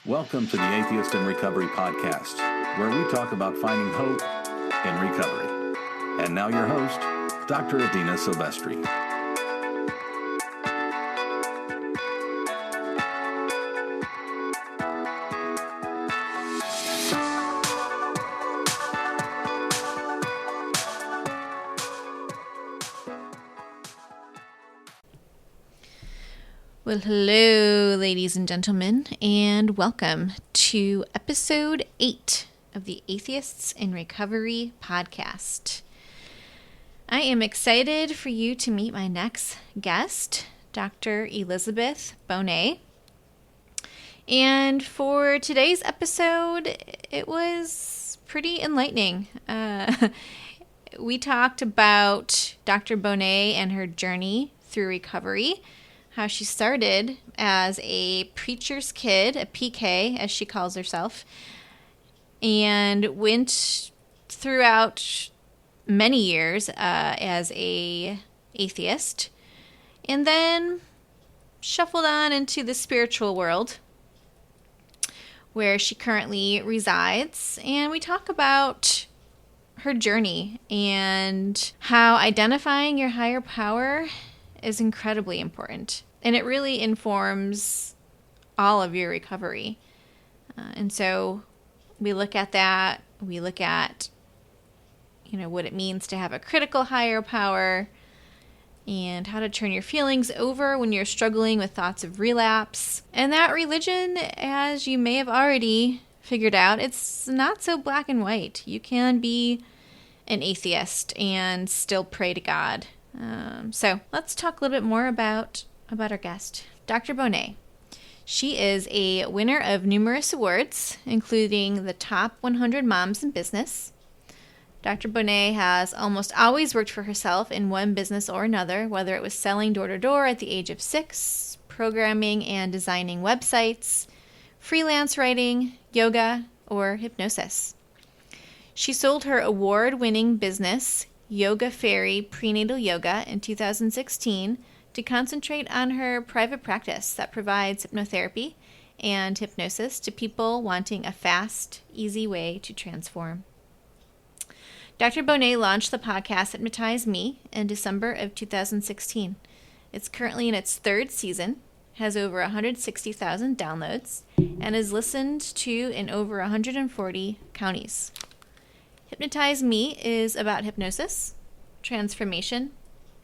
Welcome to the Atheist in Recovery podcast, where we talk about finding hope in recovery. And now your host, Dr. Adina Silvestri. Well, hello, ladies and gentlemen, and welcome to episode 8 of the Atheists in Recovery podcast. I am excited for you to meet my next guest, Dr. Elizabeth Bonet. And for today's episode, it was pretty enlightening. We talked about Dr. Bonet and her journey through recovery, how she started as a preacher's kid, a PK, as she calls herself, and went throughout many years as a atheist, and then shuffled on into the spiritual world, where she currently resides. And we talk about her journey and how identifying your higher power is incredibly important. And it really informs all of your recovery. And so we look at that. We look at, what it means to have a critical higher power and how to turn your feelings over when you're struggling with thoughts of relapse. And that religion, as you may have already figured out, it's not so black and white. You can be an atheist and still pray to God. So let's talk a little bit more about our guest, Dr. Bonet. She is a winner of numerous awards, including the Top 100 Moms in Business. Dr. Bonet has almost always worked for herself in one business or another, whether it was selling door-to-door at the age of 6, programming and designing websites, freelance writing, yoga, or hypnosis. She sold her award-winning business, Yoga Fairy Prenatal Yoga, in 2016 to concentrate on her private practice that provides hypnotherapy and hypnosis to people wanting a fast, easy way to transform. Dr. Bonet launched the podcast Hypnotize Me in December of 2016. It's currently in its 3rd season, has over 160,000 downloads, and is listened to in over 140 counties. Hypnotize Me is about hypnosis, transformation,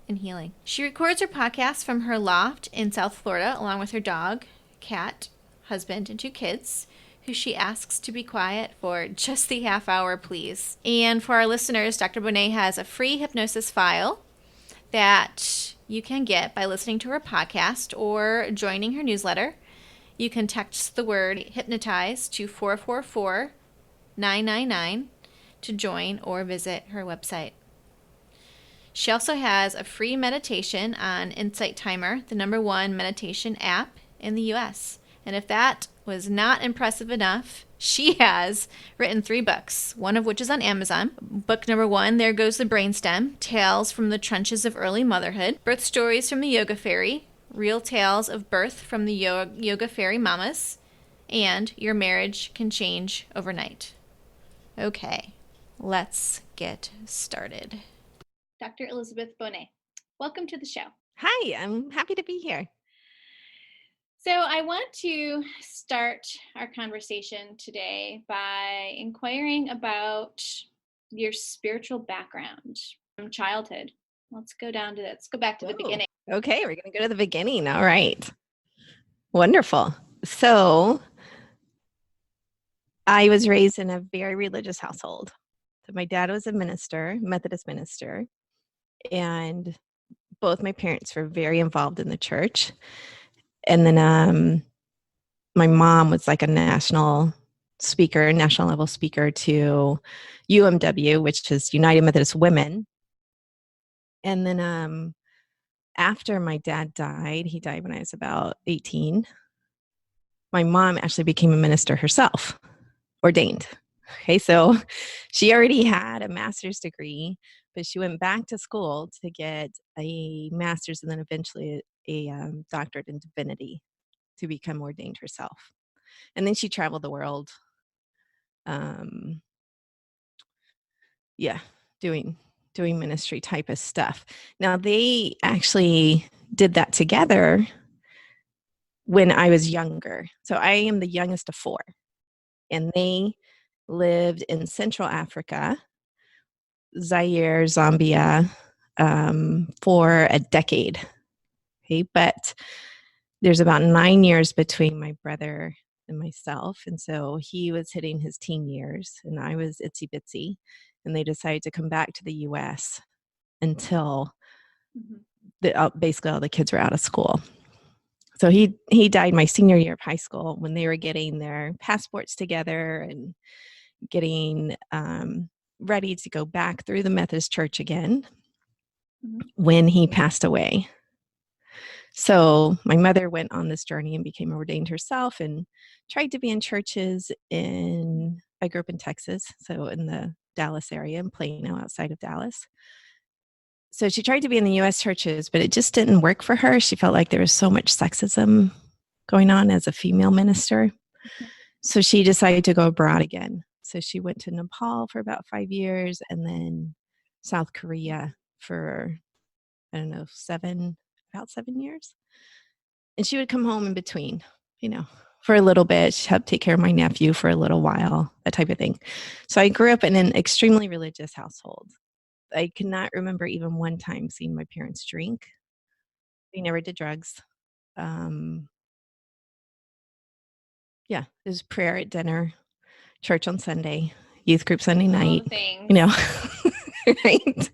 and healing. She records her podcast from her loft in South Florida along with her dog, cat, husband, and 2 kids, who she asks to be quiet for just the half hour, please. And for our listeners, Dr. Bonet has a free hypnosis file that you can get by listening to her podcast or joining her newsletter. You can text the word hypnotize to 444-999 to join or visit her website. She also has a free meditation on Insight Timer, the #1 meditation app in the U.S. And if that was not impressive enough, she has written 3 books, one of which is on Amazon. Book #1, There Goes the Brainstem, Tales from the Trenches of Early Motherhood, Birth Stories from the Yoga Fairy, Real Tales of Birth from the Yoga Fairy Mamas, and Your Marriage Can Change Overnight. Okay, let's get started. Dr. Elizabeth Bonet, welcome to the show. Hi, I'm happy to be here. So I want to start our conversation today by inquiring about your spiritual background from childhood. Let's go back to the beginning. Okay, we're going to go to the beginning. All right. Wonderful. So I was raised in a very religious household. So my dad was a minister, Methodist minister, and both my parents were very involved in the church. And then my mom was like a national level speaker to UMW, which is United Methodist Women. And then after my dad died, he died when I was about 18, my mom actually became a minister herself, ordained. Okay, so she already had a master's degree, but she went back to school to get a master's and then eventually a doctorate in divinity to become ordained herself. And then she traveled the world. Doing ministry type of stuff. Now, they actually did that together when I was younger. So I am the youngest of four. And they lived in Central Africa, Zaire, Zambia, for a decade. Okay, but there's about 9 years between my brother and myself. And so he was hitting his teen years and I was itsy bitsy. And they decided to come back to the US until basically all the kids were out of school. So he died my senior year of high school when they were getting their passports together and getting ready to go back through the Methodist Church again when he passed away. So my mother went on this journey and became ordained herself and tried to be in churches I grew up in Texas, so in the Dallas area, in Plano, outside of Dallas. So she tried to be in the U.S. churches, but it just didn't work for her. She felt like there was so much sexism going on as a female minister. So she decided to go abroad again. So she went to Nepal for about 5 years and then South Korea for, I don't know, about 7 years. And she would come home in between, for a little bit. She'd help take care of my nephew for a little while, that type of thing. So I grew up in an extremely religious household. I cannot remember even one time seeing my parents drink. They never did drugs. It was prayer at dinner, church on Sunday, youth group Sunday night. Right?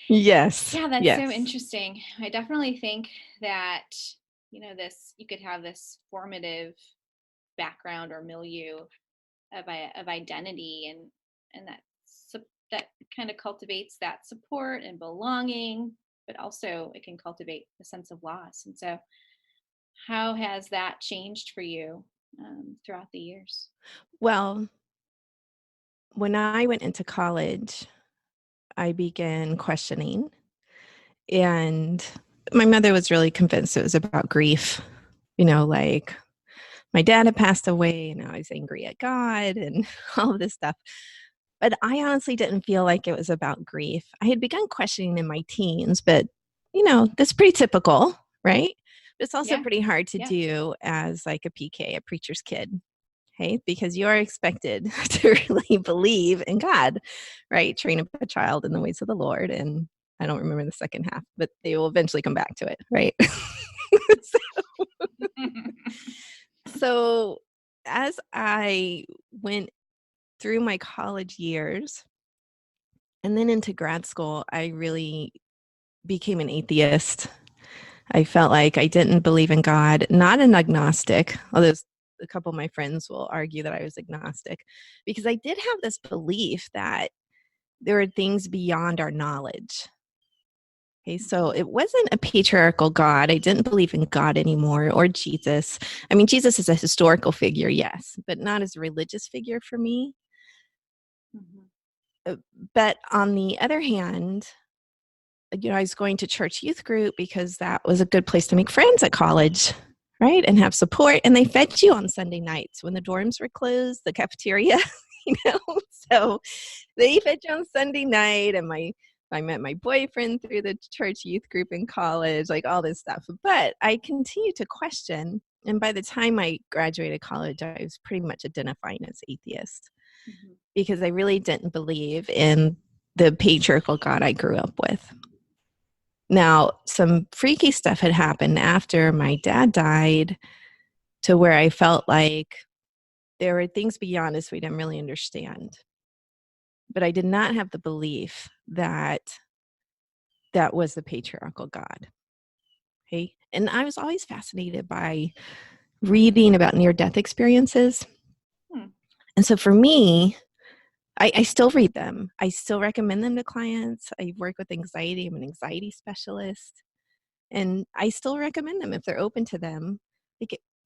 Yes. Yeah, that's yes. so interesting. I definitely think that, you could have this formative background or milieu of identity and that kind of cultivates that support and belonging, but also it can cultivate a sense of loss. And so how has that changed for you throughout the years? Well, when I went into college, I began questioning, and my mother was really convinced it was about grief. Like my dad had passed away and I was angry at God and all of this stuff. But I honestly didn't feel like it was about grief. I had begun questioning in my teens, but that's pretty typical, right? But it's also pretty hard to do as like a PK, a preacher's kid. Okay, because you are expected to really believe in God, right? Train up a child in the ways of the Lord. And I don't remember the second half, but they will eventually come back to it, right? So as I went through my college years and then into grad school, I really became an atheist. I felt like I didn't believe in God, not an agnostic, although a couple of my friends will argue that I was agnostic, because I did have this belief that there are things beyond our knowledge. Okay, so it wasn't a patriarchal God. I didn't believe in God anymore, or Jesus. I mean, Jesus is a historical figure, yes, but not as a religious figure for me. But on the other hand, I was going to church youth group because that was a good place to make friends at college, right? And have support. And they fed you on Sunday nights when the dorms were closed, the cafeteria, So they fed you on Sunday night. And I met my boyfriend through the church youth group in college, like all this stuff. But I continued to question. And by the time I graduated college, I was pretty much identifying as atheist because I really didn't believe in the patriarchal God I grew up with. Now, some freaky stuff had happened after my dad died to where I felt like there were things beyond us we didn't really understand. But I did not have the belief that that was the patriarchal God. Okay? And I was always fascinated by reading about near-death experiences. And so for me, I still read them. I still recommend them to clients. I work with anxiety. I'm an anxiety specialist. And I still recommend them if they're open to them.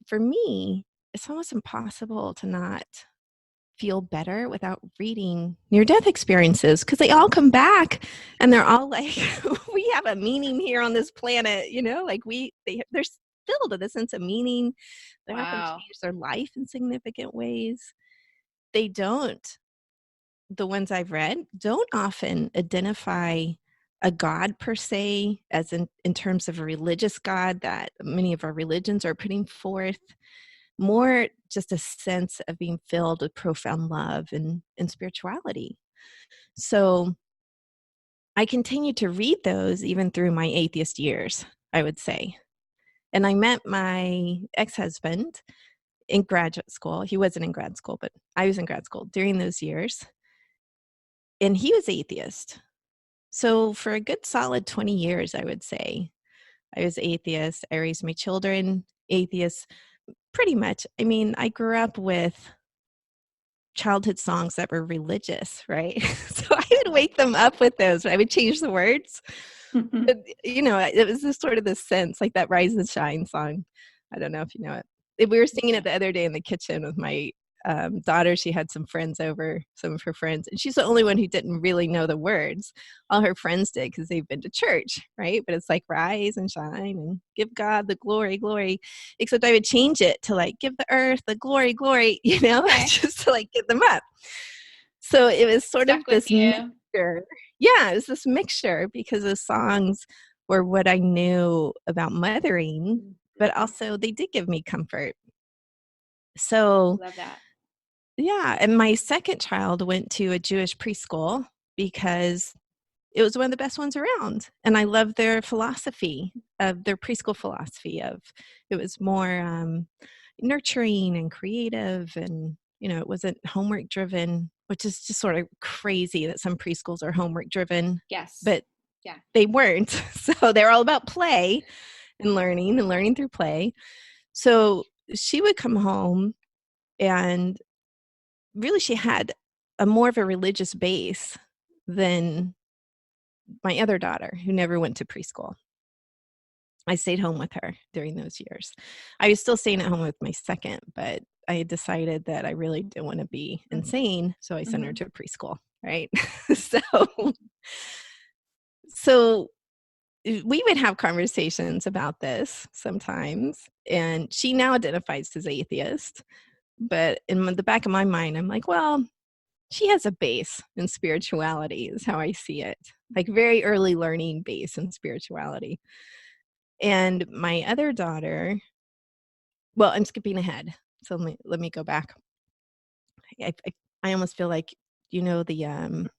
For me, it's almost impossible to not feel better without reading near-death experiences because they all come back and they're all like, we have a meaning here on this planet, like filled with a sense of meaning. They often Wow. change their life in significant ways. They don't, the ones I've read, don't often identify a God per se, as in terms of a religious God that many of our religions are putting forth. More just a sense of being filled with profound love and spirituality. So I continued to read those even through my atheist years, I would say. And I met my ex-husband in graduate school. He wasn't in grad school, but I was in grad school during those years. And he was atheist. So for a good solid 20 years, I would say, I was atheist. I raised my children atheists, pretty much. I mean, I grew up with childhood songs that were religious, right? So I would wake them up with those. I would change the words. But, it was this sort of this sense, like that Rise and Shine song. I don't know if you know it. We were singing it the other day in the kitchen with my daughter. She had some friends over, some of her friends, and she's the only one who didn't really know the words. All her friends did because they've been to church, right? But it's like rise and shine and give God the glory, glory. Except I would change it to like give the earth the glory, glory, Okay. just to like get them up. So it was sort Stuck of with this you. mixture. Yeah, it was this mixture because the songs were what I knew about mothering, but also they did give me comfort. So Love that. yeah, and my second child went to a Jewish preschool because it was one of the best ones around. And I loved their philosophy of their preschool philosophy of it was more nurturing and creative, and it wasn't homework driven, which is just sort of crazy that some preschools are homework driven. Yes. But yeah, they weren't. So they're all about play and learning through play. So she would come home, and really she had a more of a religious base than my other daughter, who never went to preschool. I stayed home with her during those years. I was still staying at home with my second, but I had decided that I really didn't want to be insane, so I sent her to preschool, right? So we would have conversations about this sometimes, and she now identifies as atheist, but in the back of my mind, I'm like, well, she has a base in spirituality is how I see it, like very early learning base in spirituality. And my other daughter, well, I'm skipping ahead. So let me go back. I almost feel like, the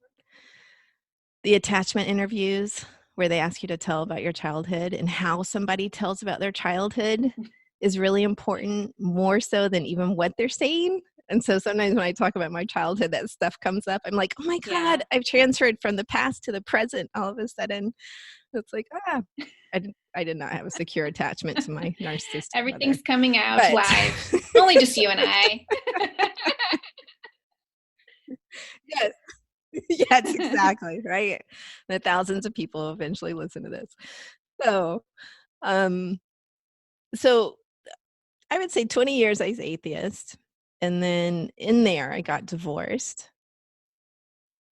attachment interviews where they ask you to tell about your childhood, and how somebody tells about their childhood is really important, more so than even what they're saying. And so sometimes when I talk about my childhood, that stuff comes up. I'm like, oh my God, I've transferred from the past to the present all of a sudden. It's like, I did not have a secure attachment to my narcissistic Everything's mother. coming out live. Only just you and I. Yes. Yes, exactly. Right. The thousands of people eventually listen to this. So, so I would say 20 years I was atheist. And then in there, I got divorced.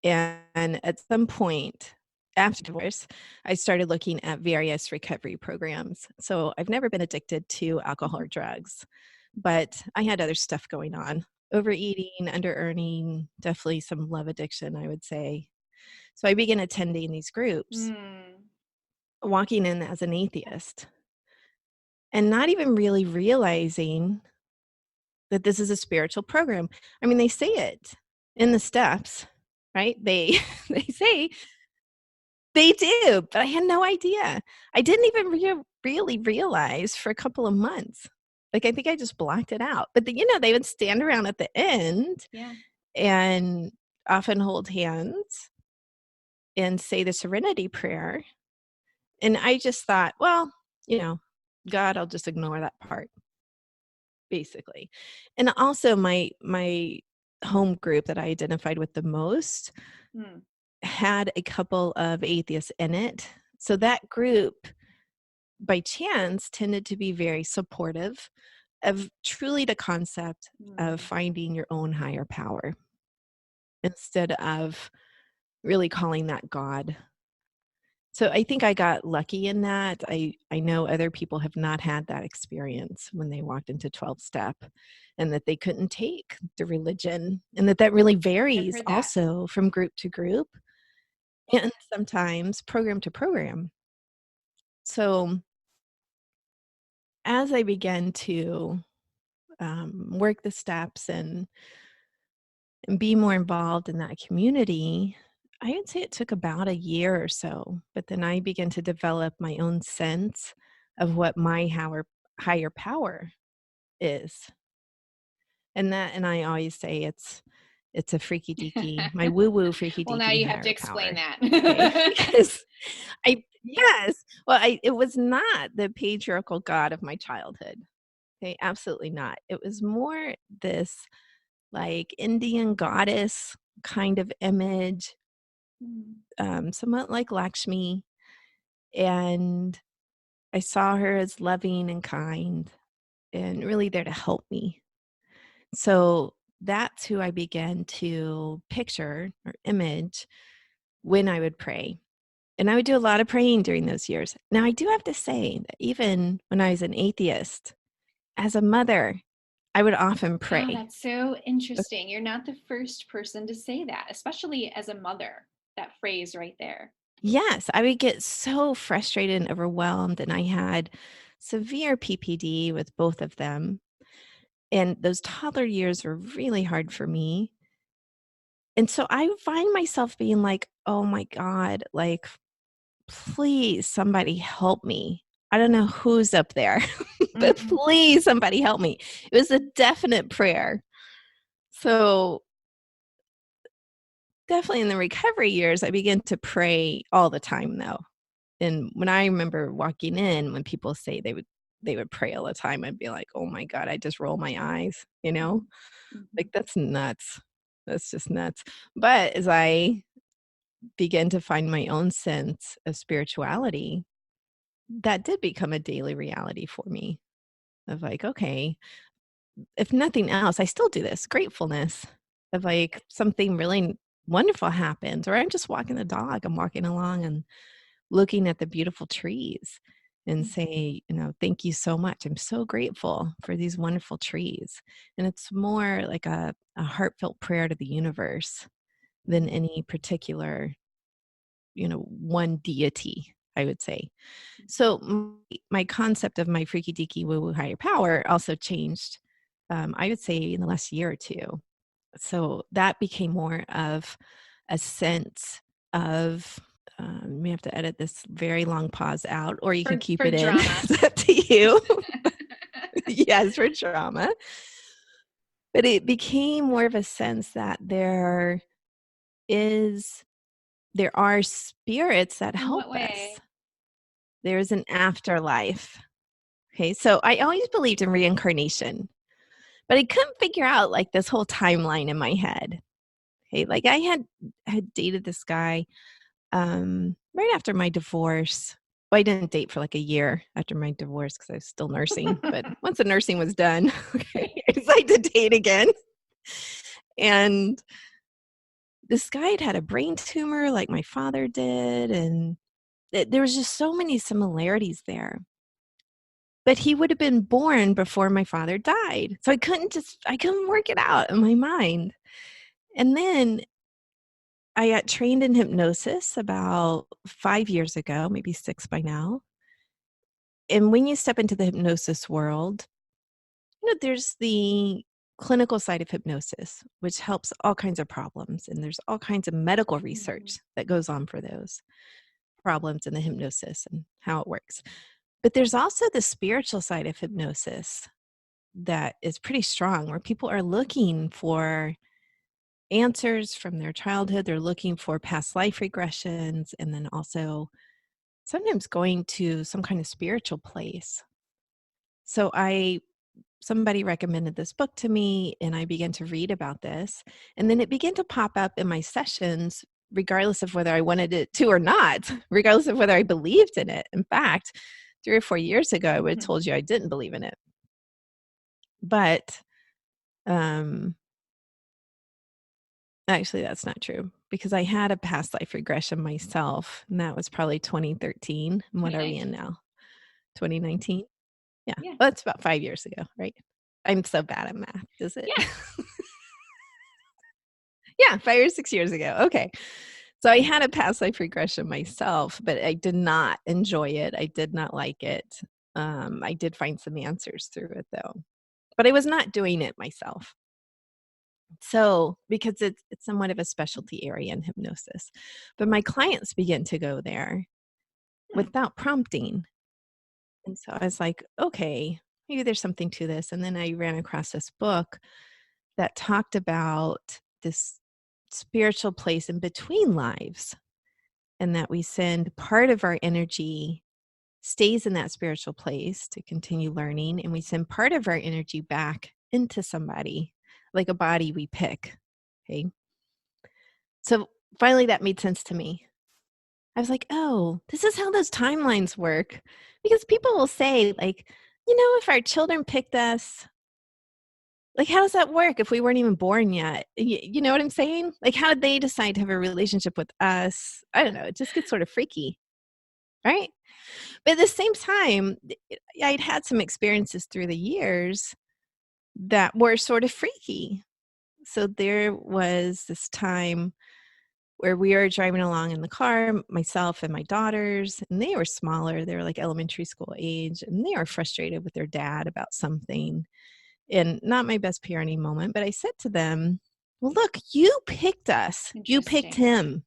And at some point after divorce, I started looking at various recovery programs. So I've never been addicted to alcohol or drugs, but I had other stuff going on. Overeating, under-earning, definitely some love addiction, I would say. So I began attending these groups, walking in as an atheist, and not even really realizing that this is a spiritual program. I mean, they say it in the steps, right? They say they do, but I had no idea. I didn't even really realize for a couple of months. Like, I think I just blocked it out. But they would stand around at the end and often hold hands and say the serenity prayer. And I just thought, well, God, I'll just ignore that part, basically. And also my home group that I identified with the most had a couple of atheists in it. So that group, by chance, tended to be very supportive of truly the concept of finding your own higher power instead of really calling that God. So I think I got lucky in that. I know other people have not had that experience when they walked into 12-step, and that they couldn't take the religion, and that really varies heard that. also from group to group and sometimes program to program. So as I began to work the steps and be more involved in that community, I would say it took about a year or so, but then I began to develop my own sense of what my higher power is. And I always say it's a freaky deaky, my woo-woo freaky deaky Well, now you have to higher explain power. that. Okay? Because it was not the patriarchal God of my childhood. Okay, absolutely not. It was more this like Indian goddess kind of image, somewhat like Lakshmi. And I saw her as loving and kind and really there to help me. So that's who I began to picture or image when I would pray. And I would do a lot of praying during those years. Now, I do have to say that even when I was an atheist, as a mother, I would often pray. Oh, that's so interesting. You're not the first person to say that, especially as a mother, that phrase right there. Yes, I would get so frustrated and overwhelmed, and I had severe PPD with both of them. And those toddler years were really hard for me. And so I would find myself being like, oh my God, like, please, somebody help me. I don't know who's up there, but please, somebody help me. It was a definite prayer. So definitely in the recovery years, I began to pray all the time, though. And when I remember walking in, when people say they would pray all the time, I'd be like, oh my God, I just roll my eyes, like that's nuts. That's just nuts. But as I began to find my own sense of spirituality, that did become a daily reality for me of like, okay, if nothing else, I still do this gratefulness of like something really wonderful happens, or I'm just walking the dog, I'm walking along and looking at the beautiful trees and say, thank you so much. I'm so grateful for these wonderful trees. And it's more like a heartfelt prayer to the universe than any particular, one deity, I would say. So my concept of my freaky deaky woo woo higher power also changed, I would say, in the last year or two. So that became more of a sense of, you may have to edit this very long pause out, or you can keep it in. It's up to you. Yes, for drama. But it became more of a sense that there are spirits that help us. There's an afterlife. Okay, so I always believed in reincarnation, but I couldn't figure out like this whole timeline in my head. Okay, like I had dated this guy right after my divorce. Well, I didn't date for like a year after my divorce because I was still nursing. But once the nursing was done, okay, I decided to date again. And this guy had a brain tumor like my father did, and there was just so many similarities there. But he would have been born before my father died. So I couldn't work it out in my mind. And then I got trained in hypnosis about 5 years ago, maybe 6 by now. And when you step into the hypnosis world, there's the clinical side of hypnosis, which helps all kinds of problems. And there's all kinds of medical research that goes on for those problems in the hypnosis and how it works. But there's also the spiritual side of hypnosis that is pretty strong, where people are looking for answers from their childhood. They're looking for past life regressions, and then also sometimes going to some kind of spiritual place. So somebody recommended this book to me, and I began to read about this. And then it began to pop up in my sessions, regardless of whether I wanted it to or not, regardless of whether I believed in it. In fact, 3 or 4 years ago, I would have told you I didn't believe in it. But actually, that's not true. because I had a past life regression myself, and that was probably 2013. And what are we in now? 2019? Yeah. Yeah. Well, it's about 5 years ago, right? I'm so bad at math. Is it? Yeah. Yeah, 5 or 6 years ago. Okay. So I had a past life regression myself, but I did not enjoy it. I did not like it. I did find some answers through it though, but I was not doing it myself. So, because it's somewhat of a specialty area in hypnosis, but my clients begin to go there without prompting. And so I was like, okay, maybe there's something to this. And then I ran across this book that talked about this spiritual place in between lives, and that we send part of our energy stays in that spiritual place to continue learning, and we send part of our energy back into somebody, like a body we pick. Okay. So finally that made sense to me. I was like, oh, this is how those timelines work. Because people will say, like, if our children picked us, like, how does that work if we weren't even born yet? You know what I'm saying? Like, how did they decide to have a relationship with us? I don't know. It just gets sort of freaky, right? But at the same time, I'd had some experiences through the years that were sort of freaky. So there was this time where we were driving along in the car, myself and my daughters, and they were smaller. They were like elementary school age, and they were frustrated with their dad about something. And not my best parenting moment, but I said to them, well, look, you picked us. You picked him.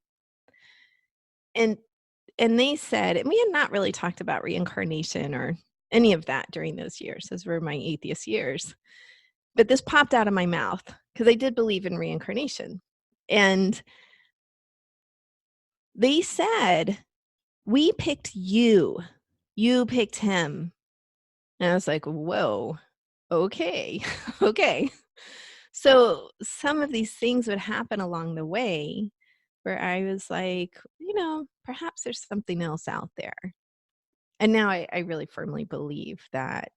And they said, and we had not really talked about reincarnation or any of that during those years. Those were my atheist years. But this popped out of my mouth because I did believe in reincarnation. And they said, we picked you. You picked him. And I was like, whoa, okay, okay. So some of these things would happen along the way where I was like, perhaps there's something else out there. And now I really firmly believe that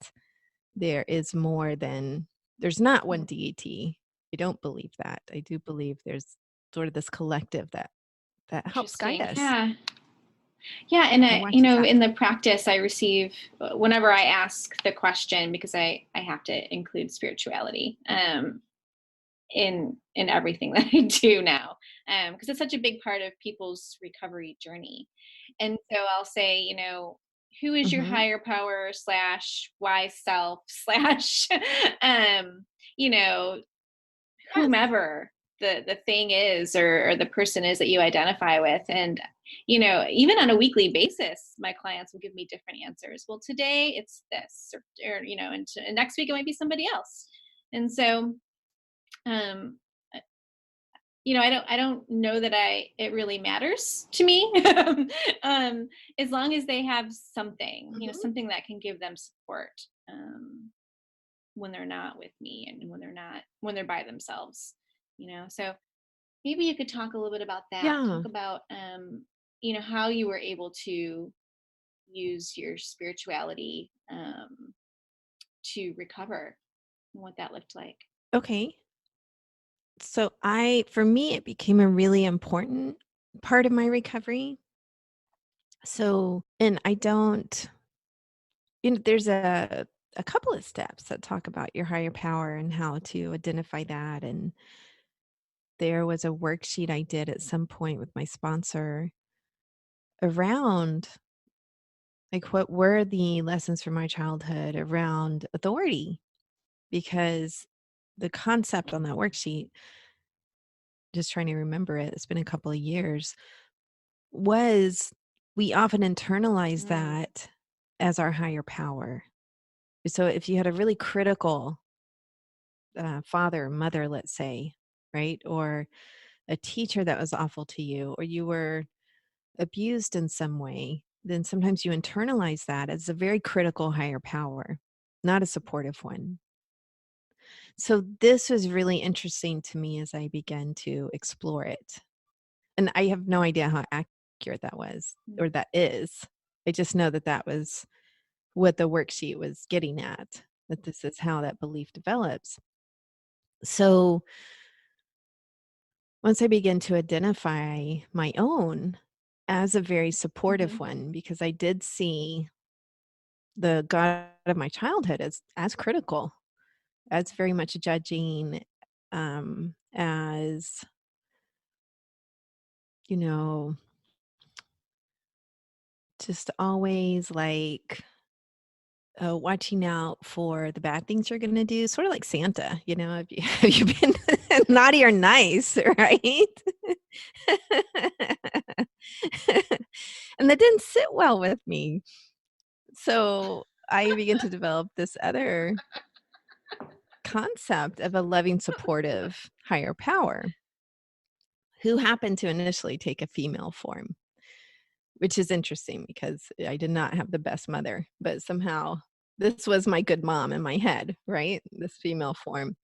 there's not one deity. I don't believe that. I do believe there's sort of this collective that helps guide us. Yeah. Yeah. And, in the practice I receive, whenever I ask the question, because I have to include spirituality in everything that I do now, because it's such a big part of people's recovery journey. And so I'll say, who is your higher power / wise self / whomever the thing is or the person is that you identify with. And even on a weekly basis, my clients will give me different answers. Well, today it's this, or and next week it might be somebody else. And so I don't know that it really matters to me, as long as they have something, something that can give them support when they're not with me and when they're by themselves. So maybe you could talk a little bit about that. Yeah. Talk about how you were able to use your spirituality to recover, and what that looked like. Okay. So for me, it became a really important part of my recovery. So, and I don't, there's a couple of steps that talk about your higher power and how to identify that. And there was a worksheet I did at some point with my sponsor around, like, what were the lessons from my childhood around authority? Because the concept on that worksheet, just trying to remember it, it's been a couple of years, was we often internalize that as our higher power. So if you had a really critical father or mother, let's say, right, or a teacher that was awful to you, or you were abused in some way, then sometimes you internalize that as a very critical higher power, not a supportive one. So this was really interesting to me as I began to explore it. And I have no idea how accurate that was or that is. I just know that was what the worksheet was getting at, that this is how that belief develops. So once I began to identify my own as a very supportive one, because I did see the God of my childhood as critical, as very much judging, as, you know, just always like watching out for the bad things you're going to do, sort of like Santa, have you, have you been naughty or nice, right? And that didn't sit well with me. So I began to develop this other concept of a loving, supportive higher power who happened to initially take a female form, which is interesting because I did not have the best mother, but somehow this was my good mom in my head, right? This female form.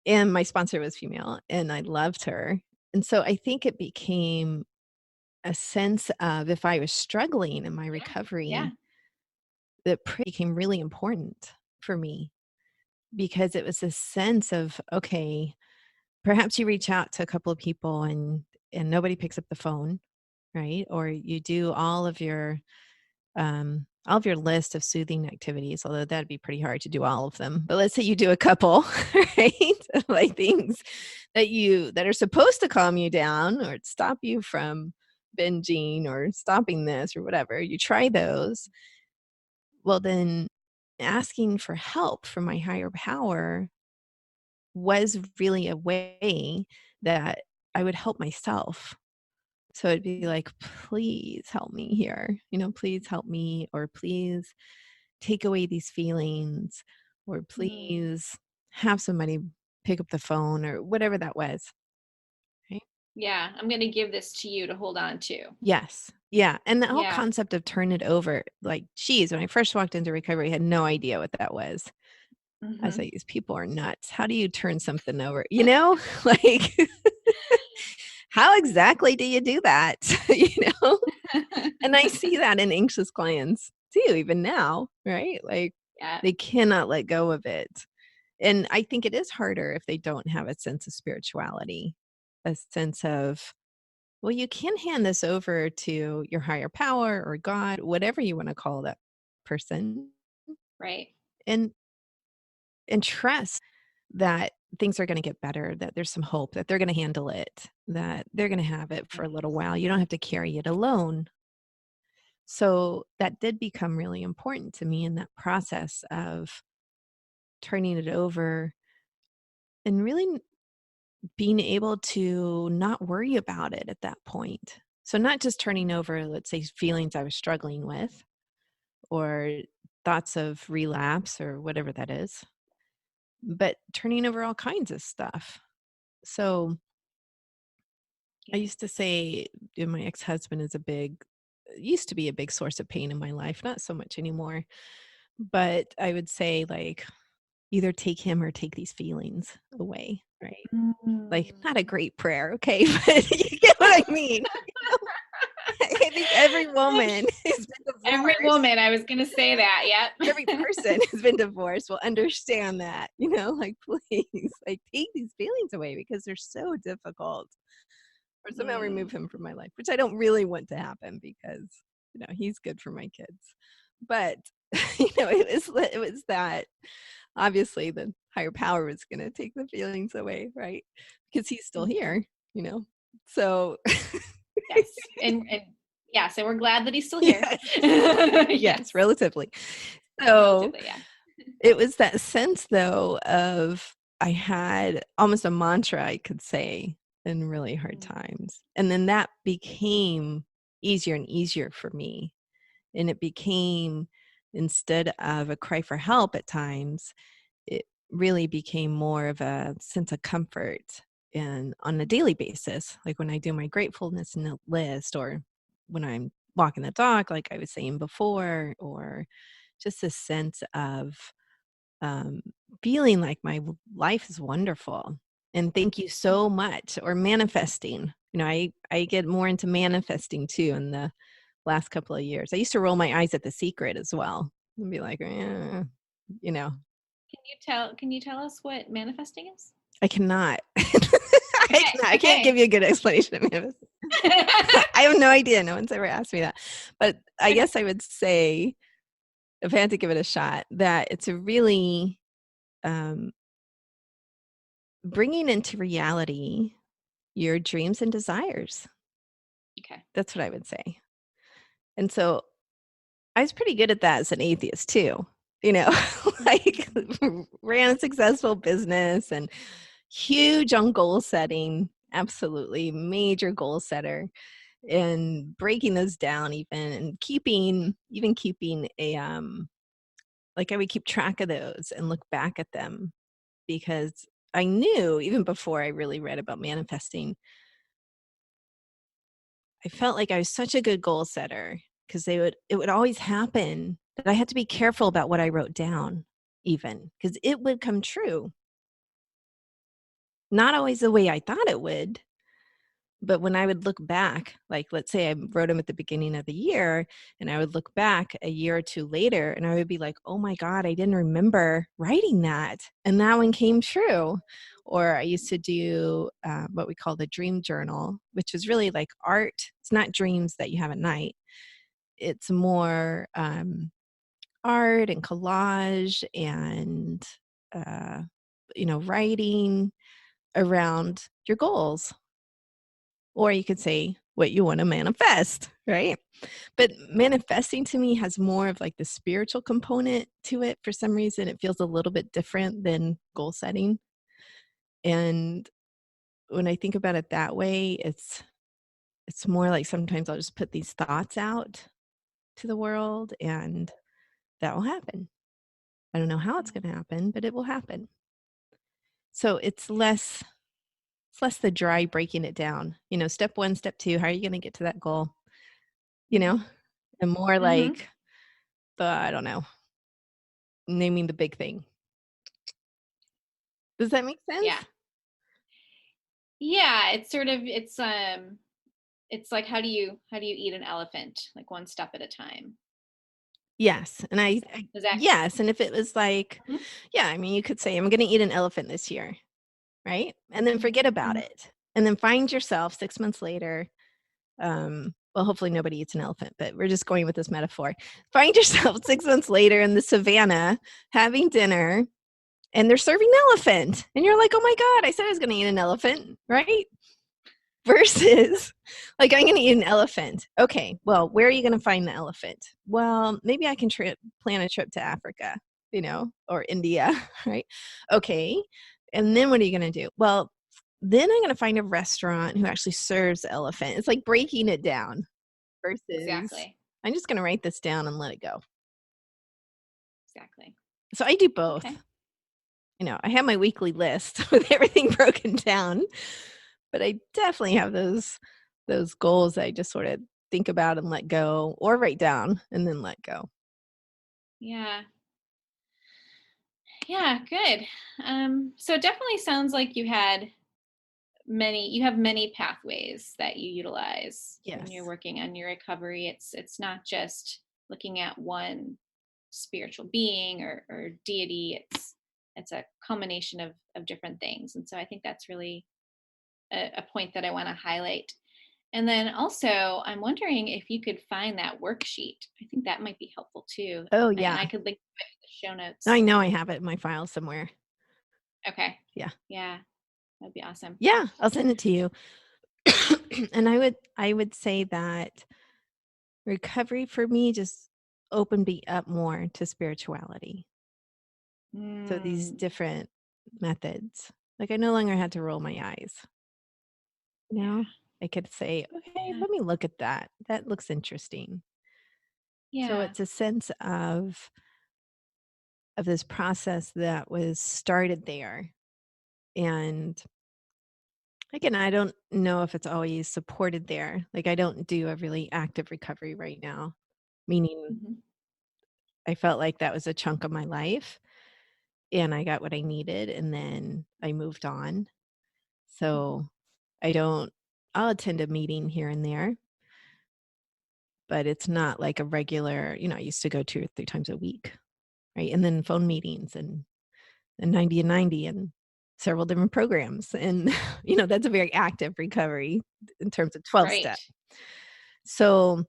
And my sponsor was female and I loved her. And so I think it became a sense of if I was struggling in my recovery, that prayer became really important for me because it was a sense of, okay, perhaps you reach out to a couple of people and nobody picks up the phone, right? Or you do all of your list of soothing activities, although that'd be pretty hard to do all of them. But let's say you do a couple, right? Like things that are supposed to calm you down or stop you from binging or stopping this or whatever. You try those. Well, then asking for help from my higher power was really a way that I would help myself. So it'd be like, please help me here, please help me, or please take away these feelings, or please have somebody pick up the phone, or whatever that was. Right? Yeah, I'm going to give this to you to hold on to. Yes. Yeah. And the whole concept of turn it over, like, geez, when I first walked into recovery, I had no idea what that was. I was like, these people are nuts. How do you turn something over? Like, how exactly do you do that? And I see that in anxious clients too, even now, right? Like they cannot let go of it. And I think it is harder if they don't have a sense of spirituality, a sense of, well, you can hand this over to your higher power or God, whatever you want to call that person. Right. And trust that things are going to get better, that there's some hope, that they're going to handle it, that they're going to have it for a little while. You don't have to carry it alone. So that did become really important to me in that process of turning it over and really being able to not worry about it at that point. So not just turning over, let's say, feelings I was struggling with or thoughts of relapse or whatever that is, but turning over all kinds of stuff. So I used to say my ex-husband used to be a big source of pain in my life, not so much anymore. But I would say, like, either take him or take these feelings away, right? Like, not a great prayer, okay? But you get what I mean. I think every woman has been divorced. Every woman, I was going to say that, yeah. Every person has been divorced will understand that, like, please, like, take these feelings away because they're so difficult. Or somehow remove him from my life, which I don't really want to happen because, he's good for my kids. But, it was that obviously the higher power was going to take the feelings away, right? Because he's still here, So. Yes. And yes, and we're glad that he's still here. Yes, yes, relatively. So relatively, yeah. It was that sense, though, of I had almost a mantra I could say in really hard times. And then that became easier and easier for me. And it became, instead of a cry for help at times, it really became more of a sense of comfort and on a daily basis, like when I do my gratefulness list or when I'm walking the dog, like I was saying before, or just a sense of feeling like my life is wonderful and thank you so much, or manifesting. I get more into manifesting too in the last couple of years. I used to roll my eyes at The Secret as well and be like, Can you tell us what manifesting is? I cannot. I can't give you a good explanation of manifesting. I have no idea. No one's ever asked me that. But I guess I would say, if I had to give it a shot, that it's a really bringing into reality your dreams and desires. Okay. That's what I would say. And so I was pretty good at that as an atheist too, like ran a successful business and huge on goal setting, absolutely major goal setter, and breaking those down even and keeping a like I would keep track of those and look back at them, because I knew even before I really read about manifesting, I felt like I was such a good goal setter because it would always happen that I had to be careful about what I wrote down, even because it would come true. Not always the way I thought it would, but when I would look back, like let's say I wrote them at the beginning of the year, and I would look back a year or two later and I would be like, oh my God, I didn't remember writing that. And that one came true. Or I used to do what we call the dream journal, which is really like art. It's not dreams that you have at night. It's more art and collage and, writing around your goals. Or you could say what you want to manifest, right? But manifesting to me has more of like the spiritual component to it. For some reason, it feels a little bit different than goal setting. And when I think about it that way, it's more like sometimes I'll just put these thoughts out to the world and that will happen. I don't know how it's going to happen, but it will happen. So it's less the dry breaking it down. Step 1, step 2, how are you going to get to that goal? And more like I don't know, naming the big thing. Does that make sense? Yeah, it's sort of it's like how do you eat an elephant, like one step at a time. Yes. And yes. And if it was like, Mhm. yeah, I mean, you could say, I'm going to eat an elephant this year, right? And then forget about it. And then find yourself 6 months later. Well, hopefully nobody eats an elephant, but we're just going with this metaphor. Find yourself 6 months later in the savannah having dinner, and they're serving elephant. And you're like, oh my God, I said I was going to eat an elephant, right? Versus like, I'm going to eat an elephant. Okay, well, where are you going to find the elephant? Well, maybe I can plan a trip to Africa, or India, right? Okay. And then what are you going to do? Well, then I'm going to find a restaurant who actually serves elephant. It's like breaking it down versus Exactly. I'm just going to write this down and let it go. Exactly. So I do both. Okay. I have my weekly list with everything broken down, but I definitely have those goals that I just sort of think about and let go, or write down and then let go. Yeah. Yeah, good. So it definitely sounds like you have many pathways that you utilize when you're working on your recovery. It's not just looking at one spiritual being or deity. It's a combination of different things. And so I think that's really a point that I want to highlight. And then also, I'm wondering if you could find that worksheet. I think that might be helpful too. Oh, yeah. And I could link to it in the show notes. I know I have it in my file somewhere. Okay. Yeah. Yeah. That'd be awesome. Yeah, I'll send it to you. And I would say that recovery for me just opened me up more to spirituality. So these different methods, like I no longer had to roll my eyes. I could say, okay, let me look at that. That looks interesting. Yeah. So it's a sense of this process that was started there. And again, I don't know if it's always supported there. Like I don't do a really active recovery right now, meaning I felt like that was a chunk of my life and I got what I needed and then I moved on. So I'll attend a meeting here and there, but it's not like a regular, I used to go 2 or 3 times a week, right? And then phone meetings and 90 and 90 and several different programs. And, that's a very active recovery in terms of 12-step. Right. So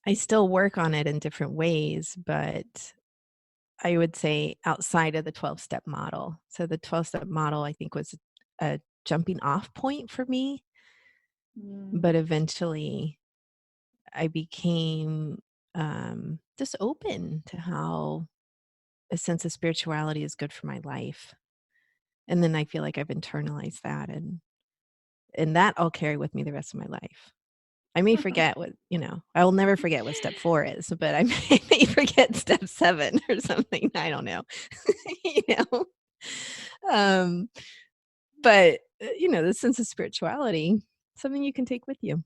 I still work on it in different ways, but I would say outside of the 12-step model. So the 12-step model, I think, was a jumping off point for me. But eventually I became just open to how a sense of spirituality is good for my life. And then I feel like I've internalized that, and that I'll carry with me the rest of my life. I may forget I will never forget what step 4 is, but I may forget step 7 or something. I don't know. you know? But the sense of spirituality, something you can take with you.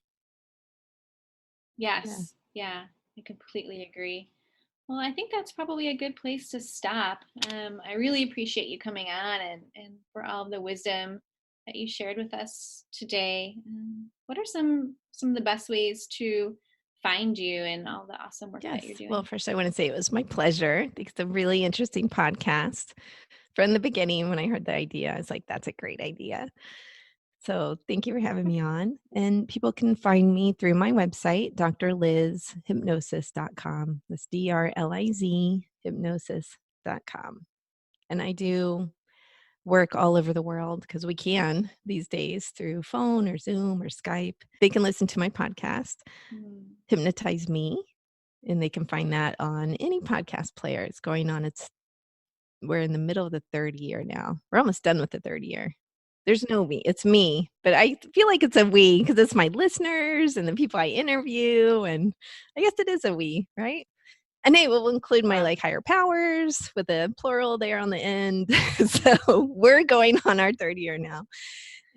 Yes. Yeah, I completely agree. Well, I think that's probably a good place to stop. I really appreciate you coming on and for all of the wisdom that you shared with us today. What are some of the best ways to find you and all the awesome work that you're doing? Well, first I want to say it was my pleasure. I think it's a really interesting podcast. From the beginning, when I heard the idea, I was like, that's a great idea. So thank you for having me on. And people can find me through my website, drlizhypnosis.com. That's DRLIZ hypnosis.com. And I do work all over the world because we can these days through phone or Zoom or Skype. They can listen to my podcast, Hypnotize Me, and they can find that on any podcast player. It's going on. We're in the middle of the 3rd year now. We're almost done with the 3rd year. There's no we, it's me, but I feel like it's a we because it's my listeners and the people I interview, and I guess it is a we, right? And it will include my higher powers with a plural there on the end. So we're going on our 3rd year now,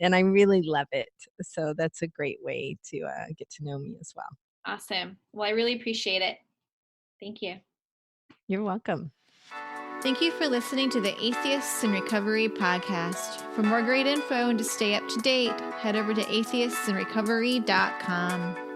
and I really love it. So that's a great way to get to know me as well. Awesome. Well, I really appreciate it. Thank you. You're welcome. Thank you for listening to the Atheists in Recovery podcast. For more great info and to stay up to date, head over to atheistsandrecovery.com.